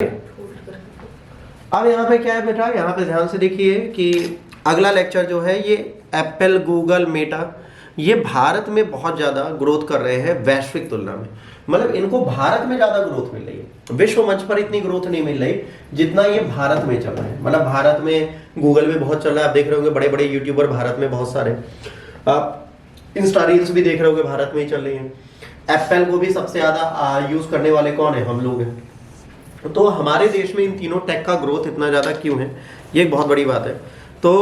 अब यहाँ पे क्या है बेटा, यहाँ पे ध्यान से देखिए कि अगला लेक्चर जो है ये एप्पल, गूगल, मेटा, ये भारत में बहुत ज़्यादा ग्रोथ कर रहे हैं वैश्विक तुलना में। मतलब इनको भारत में ज़्यादा ग्रोथ मिल रही है, विश्व मंच पर इतनी ग्रोथ नहीं मिल रही जितना ये भारत में चल रहा है। मतलब भारत में गूगल भी बहुत चल रहा है, आप देख रहे होंगे बड़े बड़े यूट्यूबर भारत में बहुत सारे, आप इंस्टा रील्स भी देख रहे होंगे भारत में ही चल रही है। एप्पल को भी सबसे ज़्यादा यूज़ करने वाले कौन है? हम लोग हैं। तो हमारे देश में इन तीनों टेक का ग्रोथ इतना ज़्यादा क्यों है, ये एक बहुत बड़ी बात है। तो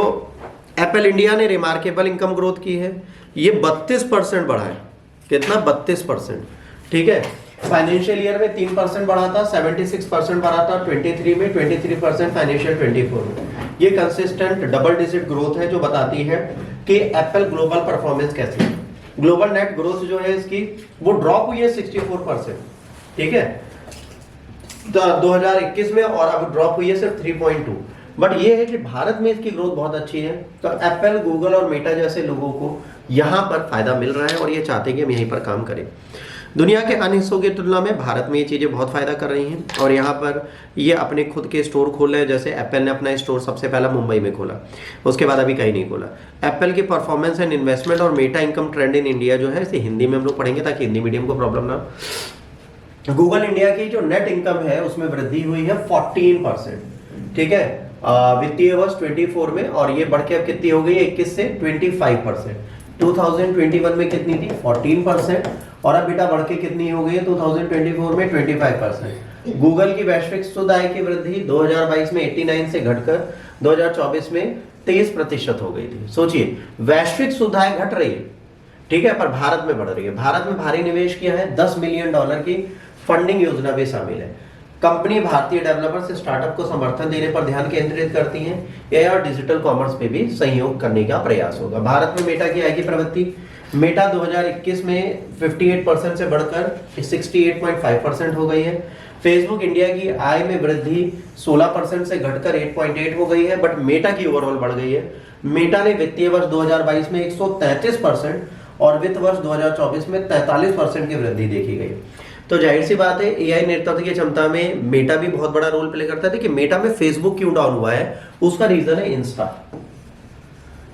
एप्पल इंडिया ने रिमार्केबल इनकम ग्रोथ की है, ये 32% बढ़ा है। कितना? 32%। ठीक है, फाइनेंशियल ईयर में 3% बढ़ा था, 76% बढ़ा था 23 में, 23% फाइनेंशियल 24 में। ये कंसिस्टेंट डबल डिजिट ग्रोथ है जो बताती है कि एप्पल ग्लोबल परफॉर्मेंस कैसी है। ग्लोबल नेट ग्रोथ जो है इसकी वो ड्रॉप हुई है 64%। ठीक है, 2021 में, और अब ड्रॉप हुई है सिर्फ 3.2। बट ये है कि भारत में इसकी ग्रोथ बहुत अच्छी है। तो एप्पल, गूगल और मेटा जैसे लोगों को यहाँ पर फायदा मिल रहा है और ये चाहते हैं कि हम यहीं पर काम करें। दुनिया के अन्य हिस्सों की तुलना में भारत में ये चीज़ें बहुत फायदा कर रही हैं और यहाँ पर ये अपने खुद के स्टोर खोल रहे हैं। जैसे एप्पल ने अपना स्टोर सबसे पहला मुंबई में खोला, उसके बाद अभी कहीं नहीं खोला। एप्पल की परफॉर्मेंस एंड इन्वेस्टमेंट और Meta income trend in India जो है, इसे हिंदी में हम लोग पढ़ेंगे ताकि हिंदी मीडियम को प्रॉब्लम ना। गूगल इंडिया की जो नेट इनकम है उसमें वृद्धि हुई है 14%। ठीक है, वित्तीय वर्ष 24 में, और ये बढ़ के अब कितनी हो गई है 21 से 25%। 2021 में कितनी थी? 14%, और अब बेटा बढ़ के कितनी हो गई है 2024 में? 25%। गूगल की वैश्विक शुद्ध आय की वृद्धि 2022 में 89 से घटकर 2024 में 23% हो गई थी। सोचिए, वैश्विक शुद्ध आय घट रही है, ठीक है, पर भारत में बढ़ रही है। भारत में भारी निवेश किया है, $10 मिलियन की फंडिंग योजना भी शामिल है। कंपनी भारतीय डेवलपर्स स्टार्टअप को समर्थन देने पर ध्यान केंद्रित करती हैं। एआई और डिजिटल कॉमर्स पे भी सहयोग करने का प्रयास होगा। भारत में मेटा की आय की प्रवृत्ति, मेटा 2021 में 58% से बढ़कर 68.5% हो गई है। फेसबुक इंडिया की आय में वृद्धि 16% से घटकर 8.8 हो गई है, बट मेटा की ओवरऑल बढ़ गई है। मेटा ने वित्तीय वर्ष 2022 में 133% और वित्त वर्ष 2024 में 43% की वृद्धि देखी गई। तो जाहिर सी बात है, एआई नेतृत्व की क्षमता में मेटा भी बहुत बड़ा रोल प्ले करता है। कि मेटा में फेसबुक क्यों डाउन हुआ है, उसका रीजन है इंस्टा।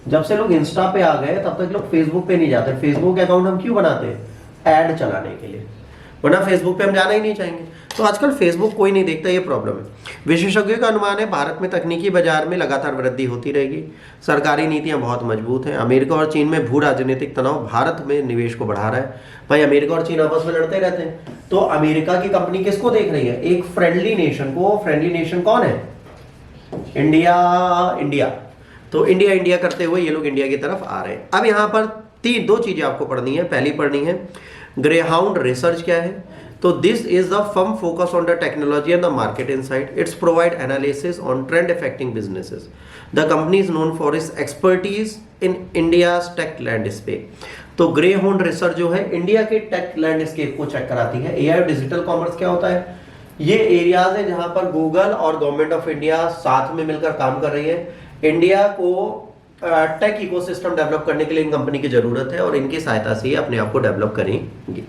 जब से लोग इंस्टा पे आ गए तब तक लोग फेसबुक पे नहीं जाते। फेसबुक अकाउंट हम क्यों बनाते हैं? ऐड चलाने के लिए, वरना फेसबुक पे हम जाना ही नहीं चाहेंगे। तो आजकल फेसबुक कोई नहीं देखता, ये प्रॉब्लम है। विशेषज्ञों का अनुमान है भारत में तकनीकी बाजार में लगातार वृद्धि होती रहेगी। सरकारी नीतियां बहुत मजबूत हैं। अमेरिका और चीन में भू राजनीतिक तनाव भारत में निवेश को बढ़ा रहा है। भाई, अमेरिका और चीन आपस में लड़ते रहते हैं, तो अमेरिका की कंपनी किसको देख रही है? एक फ्रेंडली नेशन को। फ्रेंडली नेशन कौन है? इंडिया। तो इंडिया करते हुए ये लोग इंडिया की तरफ आ रहे हैं। अब यहाँ पर दो चीजें आपको पढ़नी है। पहली पढ़नी है ग्रेहाउंड रिसर्च क्या है। तो this is the firm focus on the technology and the market insight. Its provide analysis on trend affecting businesses. The company is known for its expertise in India's tech landscape. तो Greyhound research जो है India के take landscape को check कराती है। AI और digital commerce क्या होता है? ये एरियाज है जहां पर गूगल और गवर्नमेंट ऑफ इंडिया साथ में मिलकर काम कर रही है। इंडिया को टेक इकोसिस्टम डेवलप करने के लिए इन कंपनी की जरूरत है और इनकी सहायता से ये अपने आप को डेवलप करेंगी।